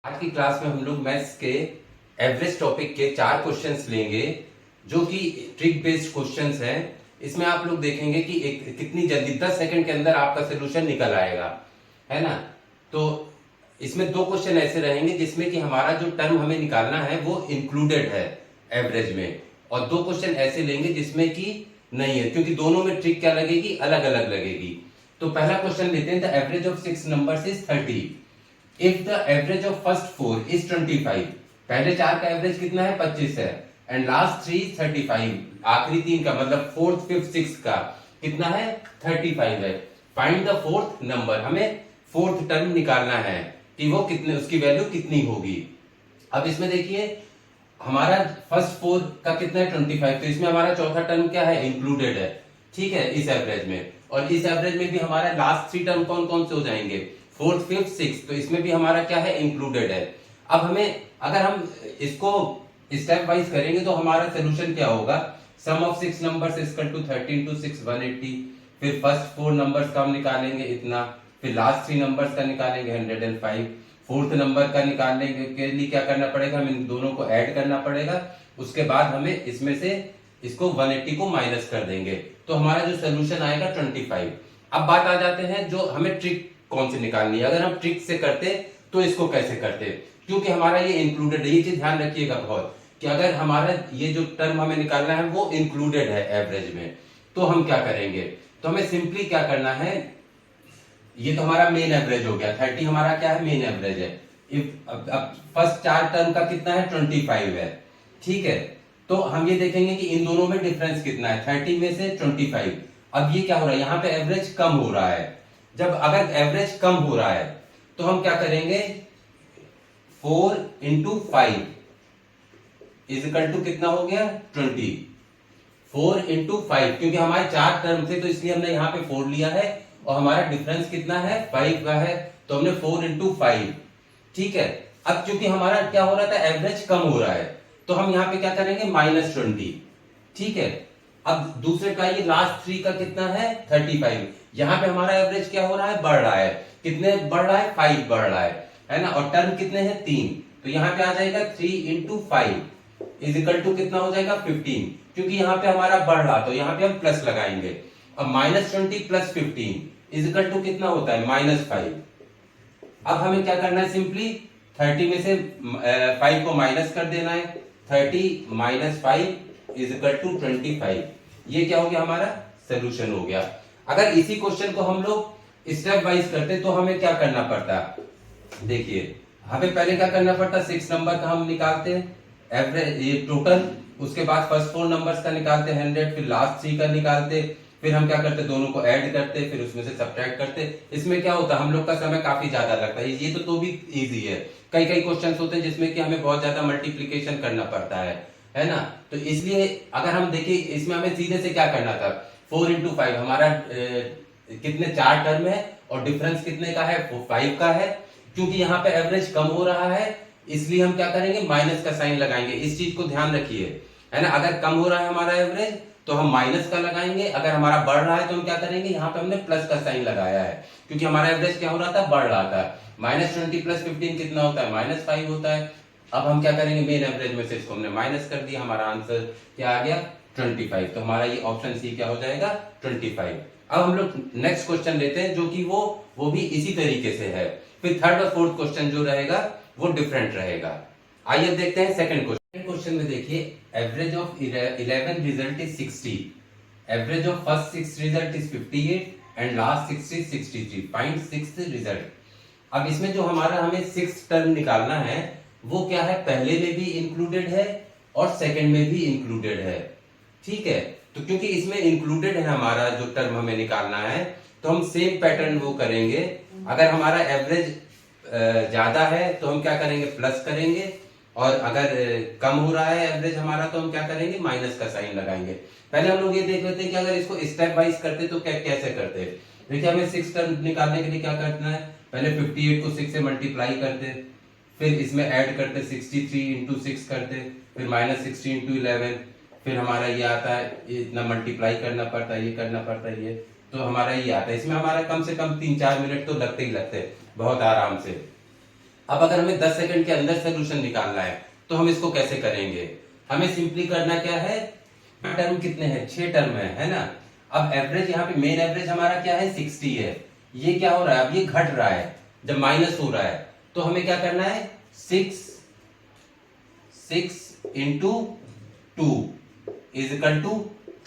आज की क्लास में हम लोग मैथ्स के एवरेज टॉपिक के 4 क्वेश्चंस लेंगे जो कि ट्रिक बेस्ड क्वेश्चंस हैं। इसमें आप लोग देखेंगे कि कितनी जल्दी 10 सेकंड के अंदर आपका सोल्यूशन निकल आएगा, है ना। तो इसमें 2 क्वेश्चन ऐसे रहेंगे जिसमें कि हमारा जो टर्म हमें निकालना है वो इंक्लूडेड है एवरेज में, और 2 क्वेश्चन ऐसे लेंगे जिसमें कि नहीं है, क्योंकि दोनों में ट्रिक क्या लगेगी, अलग अलग लगेगी। तो पहला क्वेश्चन लेते हैं। The average of 6 numbers is 30 if the average of first 4 is 25। पहले 4 का एवरेज कितना है, 25 है, एंड लास्ट 3 35। आखिरी 3 का मतलब 4th 5th 6th का कितना है, 35 है। फाइंड द 4th नंबर, हमें 4th टर्म निकालना है कि वो कितने, उसकी वैल्यू कितनी होगी। अब इसमें देखिए हमारा फर्स्ट 4 का कितना है, 25, तो इसमें हमारा चौथा टर्म क्या है, इंक्लूडेड है, ठीक है, इस एवरेज में। और इस एवरेज में भी हमारा लास्ट 3 टर्म कौन कौन से हो जाएंगे, 4th 5th 6th, तो इसमें भी हमारा क्या है, इंक्लूडेड है। अब हमें अगर हम इसको स्टेप वाइज करेंगे तो हमारा सोल्यूशन क्या होगा, sum of 6 numbers is equal to 13 to 6 180। फिर फर्स्ट 4 नंबर्स का हम निकालेंगे इतना, फिर लास्ट 3 नंबर्स का निकालेंगे 105। 4th नंबर का निकालने के लिए क्या करना पड़ेगा, हमें इन दोनों को ऐड करना पड़ेगा। उसके बाद हमें इसमें से इसको 180 को माइनस कर देंगे, तो हमारा जो सोल्यूशन आएगा 25। अब बात आ जाते हैं जो हमें ट्रिक कौन सी निकालनी है। अगर हम ट्रिक से करते तो इसको कैसे करते, क्योंकि हमारा ये इंक्लूडेड है, ये चीज ध्यान रखिएगा बहुत कि अगर हमारा ये जो टर्म हमें निकालना है वो इंक्लूडेड है एवरेज में, तो हम क्या करेंगे, तो हमें सिंपली क्या करना है, ये तो हमारा मेन एवरेज हो गया, 30 हमारा क्या है, मेन एवरेज है। अब फर्स्ट 4 टर्म का कितना है, 25 है, ठीक है। तो हम ये देखेंगे कि इन दोनों में डिफरेंस कितना है, 30 में से 25। अब ये क्या हो रहा है, यहाँ पे एवरेज कम हो रहा है। जब अगर एवरेज कम हो रहा है तो हम क्या करेंगे, 4 इंटू 5 इज इक्वल टू कितना हो गया, 20। 4 इंटू 5, क्योंकि हमारे 4 टर्म थे तो इसलिए हमने यहाँ पे 4 लिया है, और हमारा डिफरेंस कितना है, 5 का है, तो हमने 4 इंटू 5, ठीक है। अब क्योंकि हमारा क्या हो रहा था, एवरेज कम हो रहा है, तो हम यहाँ पे क्या करेंगे, -20, ठीक है। अब दूसरे का ये लास्ट 3 का कितना है, 35। यहाँ पे हमारा एवरेज क्या हो रहा है, बढ़ रहा है, कितने बढ़ रहा है, 5 बढ़ रहा है ना, और टर्म कितने हैं, 3, तो यहाँ पे आ जाएगा 3 इंटू 5 इज इक्वल टू कितना हो जाएगा, 15, क्योंकि यहाँ पे हमारा बढ़ रहा, तो यहाँ पे हम प्लस लगाएंगे। अब -20 प्लस 15 इज इक्वल टू कितना होता है, -5। अब हमें क्या करना है, सिंपली 30 में से 5 को माइनस कर देना है, 30 माइनस 5 इज इक्वल टू 25। ये क्या हो गया, हमारा सोल्यूशन हो गया। अगर इसी क्वेश्चन को हम लोग स्टेप वाइज करते तो हमें क्या करना पड़ता, देखिए हमें पहले क्या करना पड़ता, 6 नंबर का हम निकालते हैं एवरेज, ये टोटल, उसके बाद फर्स्ट 4 नंबर्स का निकालते 100, फिर लास्ट 3 का निकालते, फिर हम क्या करते, दोनों को ऐड करते, फिर उसमें से सब्ट्रैक्ट करते। इसमें क्या होता, हम लोग का समय काफी ज्यादा लगता है, ये तो भी इजी है। कई कई क्वेश्चंस होते हैं जिसमें कि हमें बहुत ज्यादा मल्टीप्लीकेशन करना पड़ता है ना। तो इसलिए अगर हम देखिए इसमें हमें सीधे से क्या करना था, 4 इंटू 5, हमारा कितने 4 टर्म है और डिफरेंस कितने का है, 5 का है। क्योंकि यहाँ पे एवरेज कम हो रहा है इसलिए हम क्या करेंगे, माइनस का साइन लगाएंगे। इस चीज को ध्यान रखिए, है ना। अगर कम हो रहा है हमारा एवरेज तो हम माइनस का लगाएंगे, अगर हमारा बढ़ रहा है तो हम क्या करेंगे, यहाँ पे हमने प्लस का साइन लगाया है, क्योंकि हमारा एवरेज क्या हो रहा था, बढ़ रहा था। -20 प्लस 15 कितना होता है, -5 होता है। अब हम क्या करेंगे, मेन एवरेज में से इसको हमने माइनस कर दिया, हमारा आंसर क्या आ गया, 25। तो हमारा ये ऑप्शन सी क्या हो जाएगा, 25। अब हम लोग नेक्स्ट क्वेश्चन लेते हैं जो कि वो भी इसी तरीके से है। फिर थर्ड और फोर्थ क्वेश्चन जो रहेगा वो डिफरेंट रहेगा। आइए देखते हैं सेकंड क्वेश्चन में। देखिए average of 11 result is 60, average of first 6 result is 58 and last 6 is 63। Find 6th result. अब इसमें जो हमारा हमें 6th टर्म निकालना है वो क्या है, पहले में भी इंक्लूडेड है और सेकंड में भी इंक्लूडेड है, ठीक है। तो क्योंकि इसमें इंक्लूडेड है हमारा जो टर्म हमें निकालना है, तो हम सेम पैटर्न वो करेंगे। अगर हमारा एवरेज ज्यादा है तो हम क्या करेंगे, प्लस करेंगे, और अगर कम हो रहा है एवरेज हमारा तो हम क्या करेंगे, माइनस का साइन लगाएंगे। पहले हम लोग ये देख लेते हैं कि अगर इसको स्टेप वाइज करते तो कैसे करते। देखिए हमें 6 टर्म निकालने के लिए क्या करना है, पहले 58 को 6 से मल्टीप्लाई करते, फिर इसमें ऐड करते 63 इंटू 6 करते, फिर -60 इंटू 11, फिर हमारा ये आता है, इतना मल्टीप्लाई करना पड़ता है, ये करना पड़ता है, ये तो हमारा ये आता है। इसमें हमारा कम से कम 3-4 मिनट तो लगते ही लगते हैं, बहुत आराम से। अब अगर हमें 10 सेकंड के अंदर सोल्यूशन निकालना है तो हम इसको कैसे करेंगे? हमें सिंपली करना क्या है, टर्म कितने हैं, 6 टर्म है ना। अब एवरेज यहाँ पे मेन एवरेज हमारा क्या है, 60 है। ये क्या हो रहा है, अब ये घट रहा है जब माइनस हो रहा है, तो हमें क्या करना है, 6 इंटू 2 इज इक्वल टू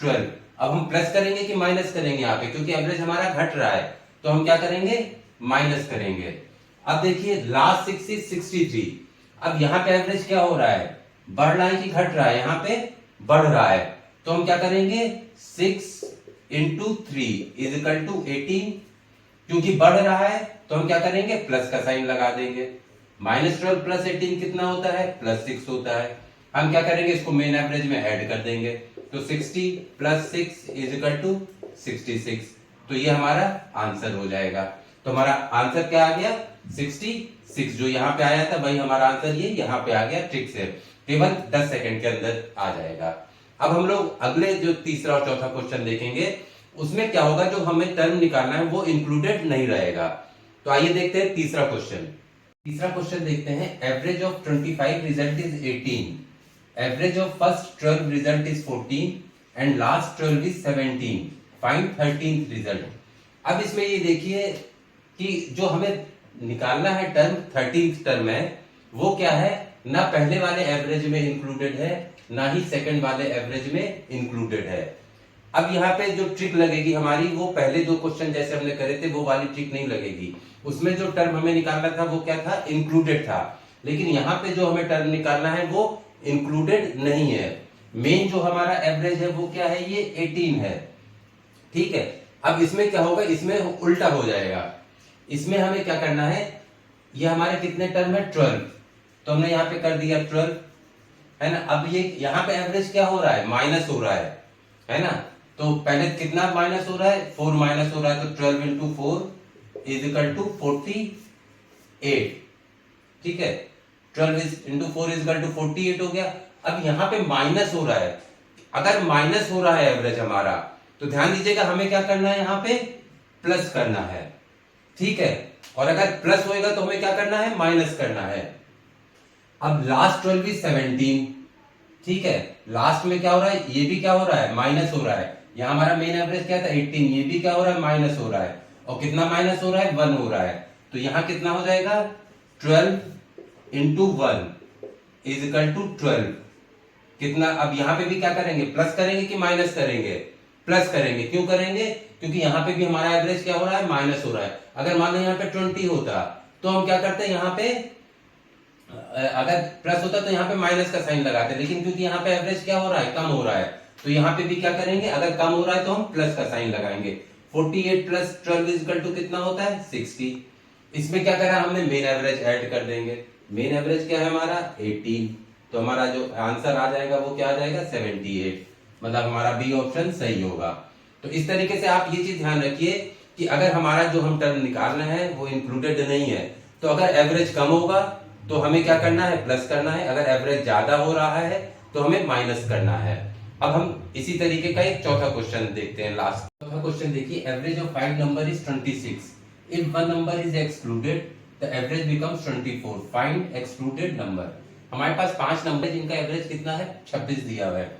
12। अब हम प्लस करेंगे कि माइनस करेंगे यहाँ पे, क्योंकि एवरेज हमारा घट रहा है तो हम क्या करेंगे, माइनस करेंगे। अब देखिए लास्ट 6 इज 63। अब यहाँ पे एवरेज क्या हो रहा है, बढ़ रहा है कि घट रहा है, यहाँ पे बढ़ रहा है, तो हम क्या करेंगे, 6 इंटू 3 इज इक्वल टू 18। क्योंकि बढ़ रहा है तो हम क्या करेंगे, प्लस का साइन लगा देंगे। -12 प्लस 18 कितना होता है, +6 होता है। हम क्या करेंगे, इसको मेन एवरेज में ऐड कर देंगे, तो 60 + 6 इज इक्वल टू 66। तो ये हमारा आंसर हो जाएगा। तो हमारा आंसर क्या आ गया, 66। जो यहाँ पे आया था वही हमारा आंसर ये यहाँ पे आ गया, ट्रिक से केवल 10 सेकंड के अंदर आ जाएगा। अब हम लोग अगले जो तीसरा और चौथा क्वेश्चन देखेंगे, उसमें क्या होगा, जो हमें टर्म निकालना है वो इंक्लूडेड नहीं रहेगा। तो आइए देखते हैं तीसरा क्वेश्चन। तीसरा क्वेश्चन देखते हैं, average of 25 result is 18, average of first 12 result is 14 and last 12 is 17, find 13th result. अब इसमें ये देखिए कि जो हमें निकालना है टर्म, 13th टर्म है, वो क्या है, ना पहले वाले एवरेज में इंक्लूडेड है, ना ही सेकंड वाले एवरेज में इंक्लूडेड है। अब यहाँ पे जो ट्रिक लगेगी हमारी, वो पहले दो क्वेश्चन जैसे हमने करे थे वो वाली ट्रिक नहीं लगेगी। उसमें जो टर्म हमें निकालना था वो क्या था, इंक्लूडेड था। लेकिन यहाँ पे जो हमें टर्म निकालना है वो इंक्लूडेड नहीं है। मेन जो हमारा एवरेज है वो क्या है, ये 18 है, ठीक है। अब इसमें क्या होगा, इसमें उल्टा हो जाएगा। इसमें हमें क्या करना है, ये हमारे कितने टर्म है, 12, तो हमने यहाँ पे कर दिया 12, है ना। अब ये यहाँ पे एवरेज क्या हो रहा है, माइनस हो रहा है ना। तो पहले कितना माइनस हो रहा है, 4 माइनस हो रहा है, तो 12 इंटू 4 इज इक्वल टू 48, ठीक है। 12 इंटू 4 इज इक्वल टू 48 हो गया। अब यहाँ पे माइनस हो रहा है, अगर माइनस हो रहा है एवरेज हमारा, तो ध्यान दीजिएगा हमें क्या करना है, यहाँ पे प्लस करना है, ठीक है। और अगर प्लस होएगा तो हमें क्या करना है, माइनस करना है। अब लास्ट 12 इज 17, ठीक है। लास्ट में क्या हो रहा है, ये भी क्या हो रहा है, माइनस हो रहा है। यहाँ हमारा मेन एवरेज क्या था, 18, ये भी क्या हो रहा है, माइनस हो रहा है। और कितना माइनस हो रहा है, 1 हो रहा है। तो यहाँ कितना हो जाएगा, 12 इंटू 1 इज इक्वल टू 12, कितना। अब यहाँ पे भी क्या करेंगे, प्लस करेंगे कि माइनस करेंगे, प्लस करेंगे। क्यों करेंगे, क्योंकि यहाँ पे भी हमारा एवरेज क्या हो रहा है, माइनस हो रहा है। अगर मान लो यहाँ पे 20 होता तो हम क्या करते हैं, यहाँ पे अगर प्लस होता तो यहाँ पे माइनस का साइन लगाते, लेकिन क्योंकि यहाँ पे एवरेज क्या हो रहा है, कम हो रहा है, तो यहाँ पे भी क्या करेंगे, अगर कम हो रहा है तो हम प्लस का साइन लगाएंगे। 48 प्लस 12 इज इक्वल टू कितना होता है, 60। इसमें क्या करा हमने, मेन एवरेज ऐड कर देंगे। मेन एवरेज क्या है हमारा, 18, तो हमारा जो आंसर आ जाएगा वो क्या आ जाएगा, 78। मतलब हमारा बी ऑप्शन सही होगा। तो इस तरीके से आप ये चीज ध्यान रखिए कि अगर हमारा जो हम टर्म निकालना है वो इंक्लूडेड नहीं है, तो अगर एवरेज कम होगा तो हमें क्या करना है, प्लस करना है। अगर एवरेज ज्यादा हो रहा है तो हमें माइनस करना है। अब हम इसी तरीके का एक चौथा क्वेश्चन देखते हैं, लास्ट चौथा क्वेश्चन देखिए, average of 5 number is 26, if one number is excluded the average becomes 24, find excluded number. हमारे पास 5 नंबर जिनका एवरेज कितना है, 26 दिया हुआ है।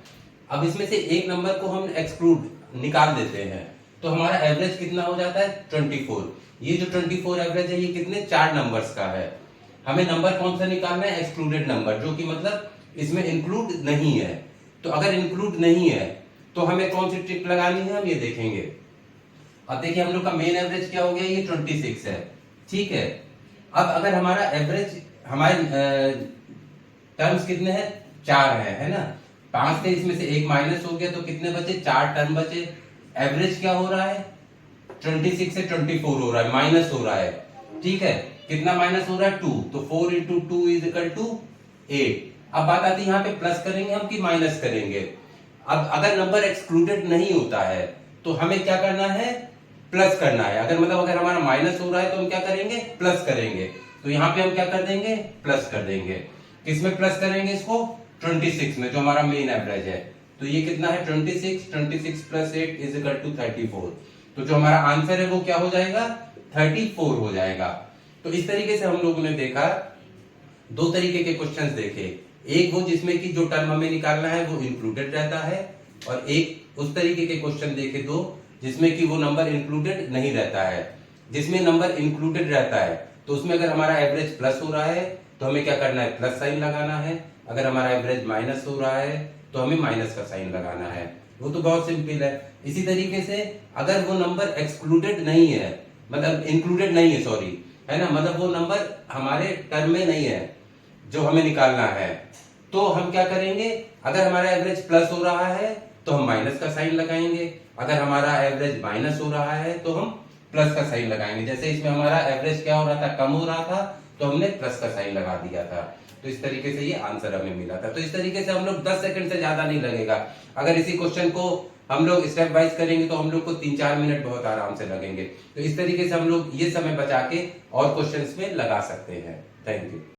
अब इसमें से एक नंबर को हम एक्सक्लूड निकाल देते हैं, तो हमारा एवरेज कितना हो जाता है, 24। ये जो 24 एवरेज है ये कितने, 4 नंबर्स का है। हमें नंबर कौन सा निकालना है, एक्सक्लूडेड नंबर, जो कि मतलब इसमें इंक्लूड नहीं है। तो अगर इंक्लूड नहीं है तो हमें कौन सी ट्रिक लगानी है, हम ये देखेंगे। अब देखिए हम लोग का मेन एवरेज क्या हो गया, ये 26 है, ठीक है। अब अगर हमारा एवरेज, हमारे टर्म्स कितने हैं, 4 है ना। 5 थे, इसमें से एक माइनस हो गया तो कितने बचे, 4 टर्म बचे। एवरेज क्या हो रहा है, 26 से 24 हो रहा है, माइनस हो रहा है, ठीक है। कितना माइनस हो रहा है, 2, तो 4 इंटू 2 इज इक्वल टू 8। अब बात आती है यहाँ पे प्लस करेंगे हम कि माइनस करेंगे। अब अगर नंबर एक्सक्लूडेड नहीं होता है तो हमें क्या करना है, प्लस करना है। अगर मतलब अगर हमारा माइनस हो रहा है तो हम क्या करेंगे, प्लस करेंगे। तो यहाँ पे हम क्या कर देंगे, प्लस कर देंगे। किसमें प्लस करेंगे इसको, 26 में, जो हमारा मेन एवरेज है। तो ये कितना है, 26 प्लस 8 इज इक्वल टू 34। तो जो हमारा आंसर है वो क्या हो जाएगा, 34 हो जाएगा। तो इस तरीके से हम लोगों ने देखा दो तरीके के क्वेश्चंस देखे, एक वो जिसमें कि जो टर्म हमें निकालना है वो इंक्लूडेड रहता है, और एक उस तरीके के क्वेश्चन देखे दो जिसमें कि वो नंबर इंक्लूडेड नहीं रहता है। जिसमें नंबर इंक्लूडेड रहता है तो उसमें अगर हमारा एवरेज प्लस हो रहा है तो हमें क्या करना है, प्लस साइन लगाना है। अगर हमारा एवरेज माइनस हो रहा है तो हमें माइनस का साइन लगाना है। वो तो बहुत सिंपल है। इसी तरीके से अगर वो नंबर एक्सक्लूडेड नहीं है, मतलब इंक्लूडेड नहीं है, सॉरी, है ना, मतलब वो नंबर हमारे टर्म में नहीं है जो हमें निकालना है, तो हम क्या करेंगे, अगर हमारा एवरेज प्लस हो रहा है तो हम माइनस का साइन लगाएंगे, अगर हमारा एवरेज माइनस हो रहा है तो हम प्लस का साइन लगाएंगे। जैसे इसमें हमारा एवरेज क्या हो रहा था, कम हो रहा था, तो हमने प्लस का साइन लगा दिया था। तो इस तरीके से ये आंसर हमें मिला था। तो इस तरीके से हम लोग 10 सेकंड से ज्यादा नहीं लगेगा। अगर इसी क्वेश्चन को हम लोग स्टेप वाइज करेंगे तो हम लोग को 3-4 मिनट बहुत आराम से लगेंगे। तो इस तरीके से हम लोग ये समय बचा के और क्वेश्चंस में लगा सकते हैं। Thank you.